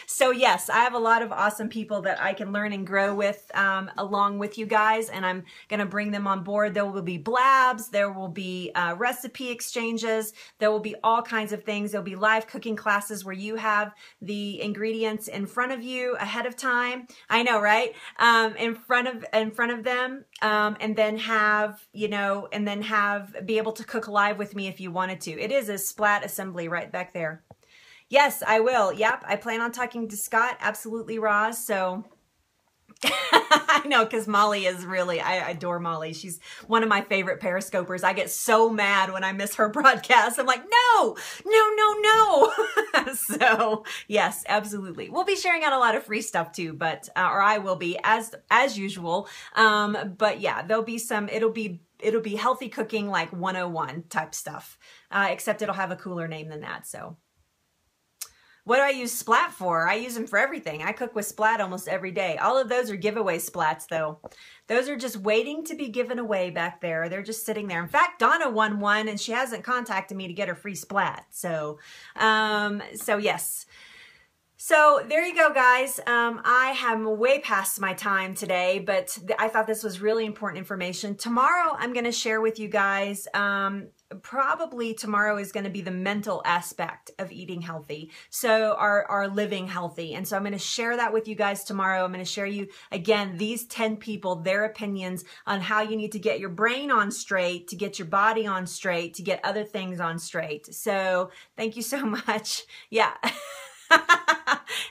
So yes, I have a lot of awesome people that I can learn and grow with along with you guys, and I'm going to bring them on board. There will be blabs, there will be recipe exchanges, there will be all kinds of things. There'll be live cooking classes where you have the ingredients in front of you ahead of time. I know, right? In front of them, and then have, be able to cook live with me if you wanted to. It is a Splat assembly right back there. Yes, I will. Yep, I plan on talking to Scott. Absolutely, Roz. So I know, because Molly is really, I adore Molly. She's one of my favorite Periscopers. I get so mad when I miss her broadcast. I'm like, no. So yes, absolutely. We'll be sharing out a lot of free stuff too, but, or I will be as usual. But yeah, there'll be some, it'll be healthy cooking, like 101 type stuff, except it'll have a cooler name than that. So. What do I use Splat for? I use them for everything. I cook with Splat almost every day. All of those are giveaway Splats, though. Those are just waiting to be given away back there. They're just sitting there. In fact, Donna won one, and she hasn't contacted me to get her free Splat. So yes. So there you go, guys. I am way past my time today, but I thought this was really important information. Tomorrow, I'm going to share with you guys, probably tomorrow is going to be the mental aspect of eating healthy. So our living healthy. And so I'm going to share that with you guys tomorrow. I'm going to share you, again, these 10 people, their opinions on how you need to get your brain on straight, to get your body on straight, to get other things on straight. So thank you so much. Yeah.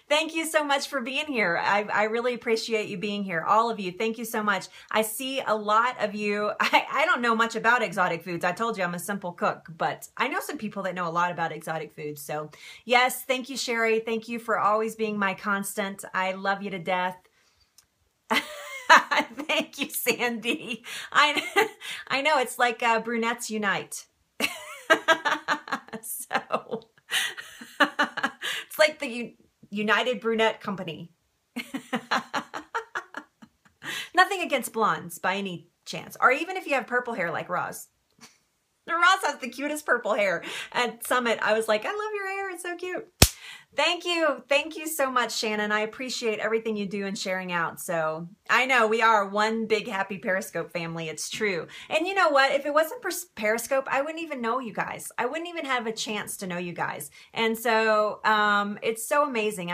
Thank you so much for being here. I really appreciate you being here. All of you. Thank you so much. I see a lot of you. I don't know much about exotic foods. I told you I'm a simple cook, but I know some people that know a lot about exotic foods. So yes, thank you, Sherry. Thank you for always being my constant. I love you to death. Thank you, Sandy. I know it's like brunettes unite. So it's like the United Brunette Company. Nothing against blondes by any chance, or even if you have purple hair like Roz. Roz has the cutest purple hair. At Summit, I was like, I love your hair. It's so cute. Thank you. Thank you so much, Shannon. I appreciate everything you do in sharing out. So I know we are one big happy Periscope family. It's true. And you know what? If it wasn't for Periscope, I wouldn't even know you guys. I wouldn't even have a chance to know you guys. And so it's so amazing.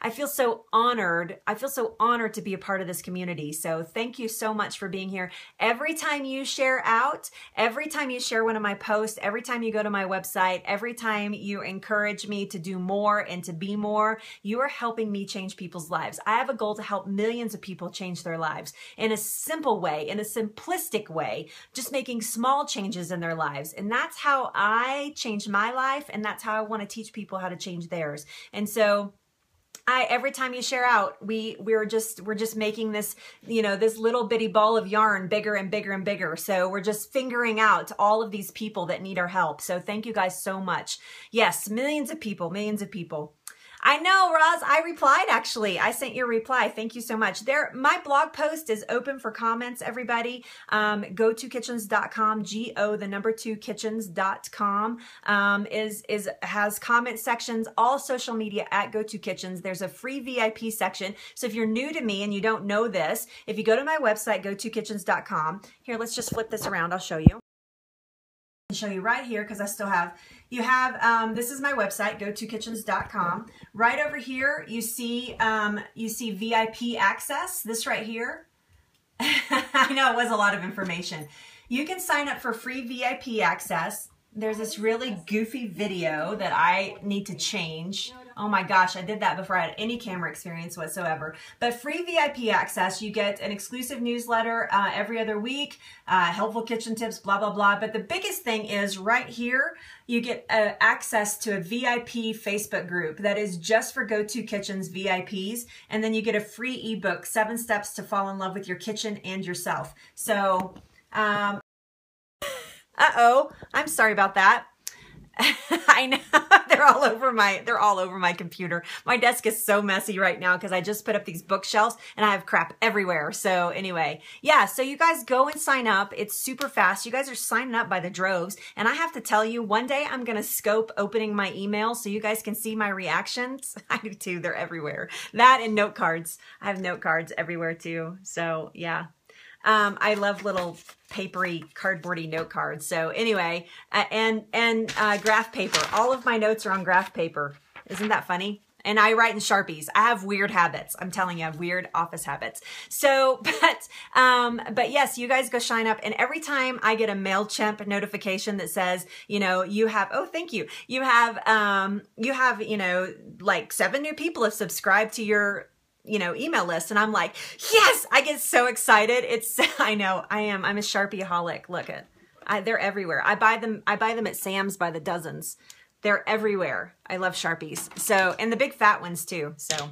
I feel so honored. I feel so honored to be a part of this community. So thank you so much for being here. Every time you share out, every time you share one of my posts, every time you go to my website, every time you encourage me to do more and to be more, you are helping me change people's lives. I have a goal to help millions of people change their lives in a simple way, in a simplistic way, just making small changes in their lives. And that's how I changed my life. And that's how I want to teach people how to change theirs. And so every time you share out, we're just making this, this little bitty ball of yarn bigger and bigger and bigger. So we're just fingering out all of these people that need our help. So thank you guys so much. Yes, millions of people, millions of people. I know, Roz, I replied actually. I sent you a reply. Thank you so much. My blog post is open for comments, everybody. Go2kitchens.com, GO2kitchens.com has comment sections, all social media at Go2Kitchens. There's a free VIP section. So if you're new to me and you don't know this, if you go to my website, Go2kitchens.com, here, let's just flip this around. I'll show you. show you right here because I still have, you have, this is my website, go2kitchens.com. Right over here, you see VIP access, this right here. I know it was a lot of information. You can sign up for free VIP access. There's this really goofy video that I need to change. Oh my gosh, I did that before I had any camera experience whatsoever. But free VIP access, you get an exclusive newsletter every other week, helpful kitchen tips, blah, blah, blah. But the biggest thing is right here, you get access to a VIP Facebook group that is just for Go-To Kitchens VIPs. And then you get a free ebook, 7 Steps to Fall in Love with Your Kitchen and Yourself. So, uh-oh, I'm sorry about that. I know they're all over my computer. My desk is so messy right now because I just put up these bookshelves and I have crap everywhere. So anyway, yeah, so you guys go and sign up. It's super fast. You guys are signing up by the droves. And I have to tell you, one day I'm going to scope opening my email so you guys can see my reactions. I do too. They're everywhere. That and note cards. I have note cards everywhere too. So yeah. I love little papery, cardboardy note cards. So anyway, and graph paper. All of my notes are on graph paper. Isn't that funny? And I write in Sharpies. I have weird habits. I'm telling you, I have weird office habits. So, but yes, you guys go sign up. And every time I get a MailChimp notification that says, you know, you have, oh, thank you. You have, you know, like 7 new people have subscribed to your, you know, email list. And I'm like, yes, I get so excited. I know I'm a Sharpie-aholic. Look they're everywhere. I buy them at Sam's by the dozens. They're everywhere. I love Sharpies. So, and the big fat ones too. So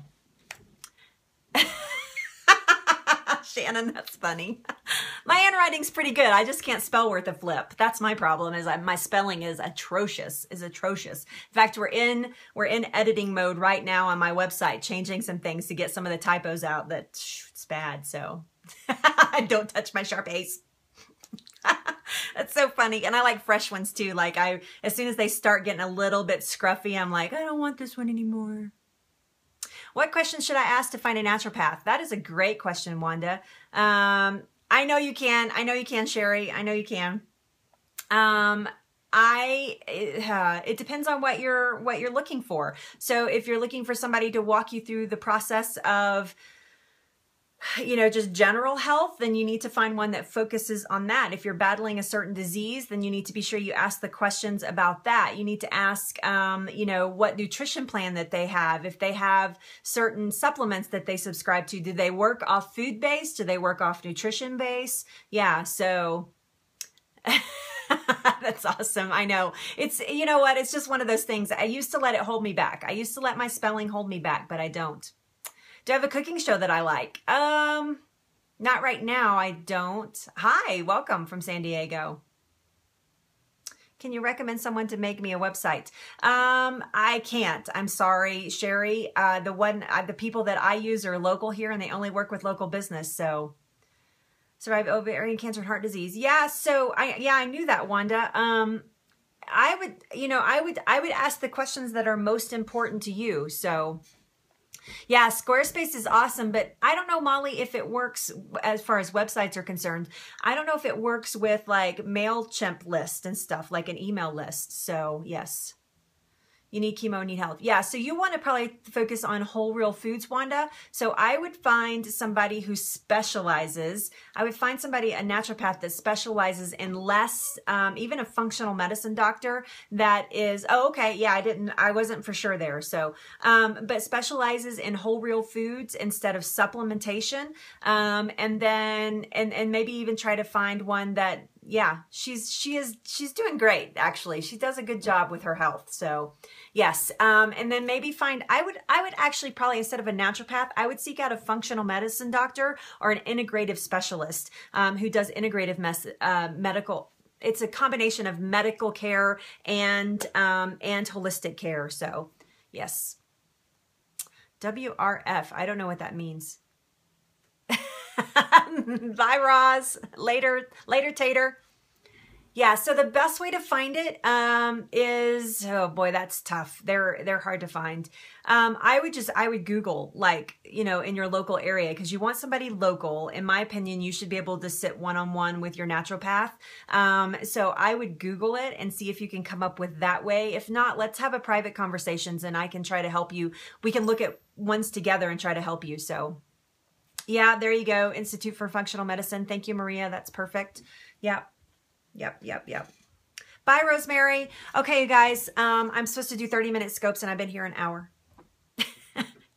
Shannon, that's funny. My handwriting's pretty good. I just can't spell worth a flip. That's my problem. Is my spelling is atrocious. In fact, we're in editing mode right now on my website, changing some things to get some of the typos out. It's bad. So don't touch my Sharpies. That's so funny. And I like fresh ones too. Like as soon as they start getting a little bit scruffy, I'm like, I don't want this one anymore. What question should I ask to find a naturopath? That is a great question, Wanda. I know you can. I know you can, Sherry. I know you can. It depends on what you're looking for. So if you're looking for somebody to walk you through the process of, you know, just general health, then you need to find one that focuses on that. If you're battling a certain disease, then you need to be sure you ask the questions about that. You need to ask, you know, what nutrition plan that they have. If they have certain supplements that they subscribe to, do they work off food base? Do they work off nutrition base? Yeah. So that's awesome. I know it's, you know what? It's just one of those things. I used to let it hold me back. I used to let my spelling hold me back, but I don't. Do I have a cooking show that I like? Not right now. I don't. Hi, welcome from San Diego. Can you recommend someone to make me a website? I can't. I'm sorry, Sherry. The people that I use are local here and they only work with local business. So survive ovarian cancer and heart disease. Yeah. So I knew that, Wanda. I would ask the questions that are most important to you. So yeah, Squarespace is awesome, but I don't know, Molly, if it works as far as websites are concerned. I don't know if it works with like MailChimp list and stuff, like an email list. So yes. You need chemo, need health. Yeah, so you want to probably focus on whole real foods, Wanda. So I would find somebody who specializes. I would find somebody, a naturopath that specializes in less, even a functional medicine doctor that is, oh, okay, yeah, I wasn't for sure there. So, but specializes in whole real foods instead of supplementation. And then, and maybe even try to find one that, yeah, she's doing great, actually. She does a good job with her health. So yes. And then maybe find, I would actually probably, instead of a naturopath, I would seek out a functional medicine doctor or an integrative specialist, who does integrative medical. It's a combination of medical care and holistic care. So yes. WRF. I don't know what that means. Bye, Roz. Later, Tater. Yeah, so the best way to find it is, oh boy, that's tough. They're hard to find. I would Google, like, you know, in your local area, because you want somebody local. In my opinion, you should be able to sit one-on-one with your naturopath. So I would Google it and see if you can come up with that way. If not, let's have a private conversations and I can try to help you. We can look at ones together and try to help you. So yeah, there you go. Institute for Functional Medicine. Thank you, Maria. That's perfect. Yeah. Yep. Bye, Rosemary. Okay, you guys, I'm supposed to do 30-minute scopes and I've been here an hour.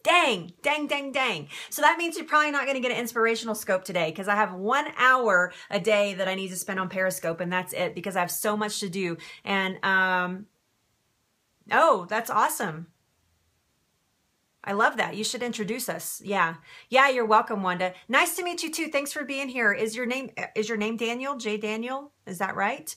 Dang. So that means you're probably not going to get an inspirational scope today because I have 1 hour a day that I need to spend on Periscope and that's it because I have so much to do. And, oh, that's awesome. I love that. You should introduce us. Yeah, you're welcome, Wanda. Nice to meet you too. Thanks for being here. Is your name Daniel? J. Daniel? Is that right?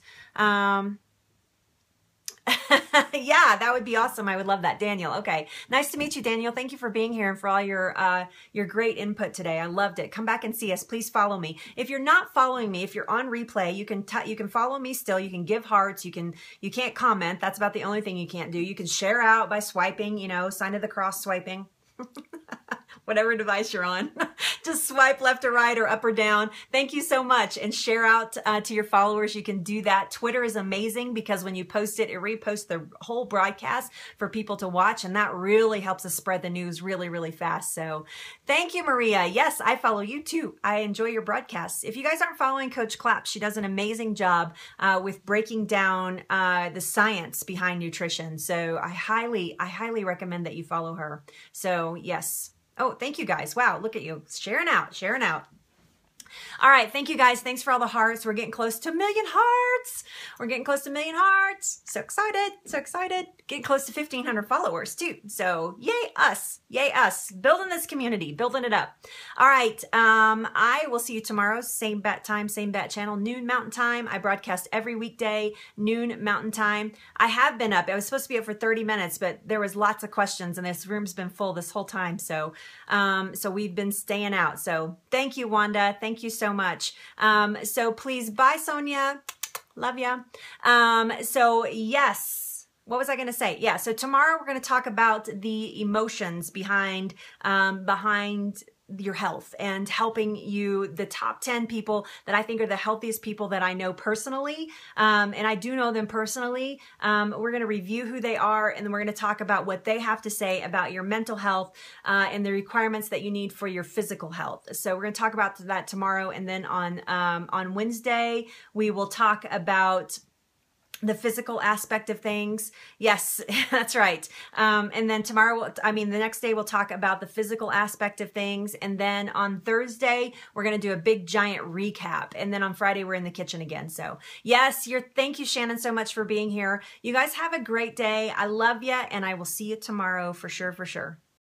Yeah, that would be awesome. I would love that, Daniel. Okay, nice to meet you, Daniel. Thank you for being here and for all your great input today. I loved it. Come back and see us. Please follow me. If you're not following me, if you're on replay, you can follow me still. You can give hearts. You can't comment. That's about the only thing you can't do. You can share out by swiping. You know, sign of the cross swiping. Whatever device you're on, just swipe left or right or up or down. Thank you so much and share out to your followers. You can do that. Twitter is amazing because when you post it, it reposts the whole broadcast for people to watch. And that really helps us spread the news really, really fast. So thank you, Maria. Yes, I follow you too. I enjoy your broadcasts. If you guys aren't following Coach Clapp, she does an amazing job with breaking down the science behind nutrition. So I highly recommend that you follow her. So yes. Oh, thank you guys. Wow, look at you. Sharing out. All right, thank you guys. Thanks for all the hearts. We're getting close to 1 million hearts. So excited. Getting close to 1,500 followers too. So yay us. Building this community, building it up. All right, I will see you tomorrow. Same bat time, same bat channel, noon Mountain Time. I broadcast every weekday, noon Mountain Time. I have been up. I was supposed to be up for 30 minutes, but there was lots of questions and this room's been full this whole time. So, so we've been staying out. So thank you, Wanda. Thank you so much. So please, bye, Sonia. Love ya. So yes, what was I going to say? Yeah. So tomorrow we're going to talk about the emotions behind your health and helping you, the top 10 people that I think are the healthiest people that I know personally. And I do know them personally. We're going to review who they are, and then we're going to talk about what they have to say about your mental health and the requirements that you need for your physical health. So we're going to talk about that tomorrow. And then on Wednesday, we will talk about the physical aspect of things. Yes, that's right. And then tomorrow, the next day we'll talk about the physical aspect of things. And then on Thursday, we're going to do a big giant recap. And then on Friday, we're in the kitchen again. So yes, thank you, Shannon, so much for being here. You guys have a great day. I love you. And I will see you tomorrow for sure.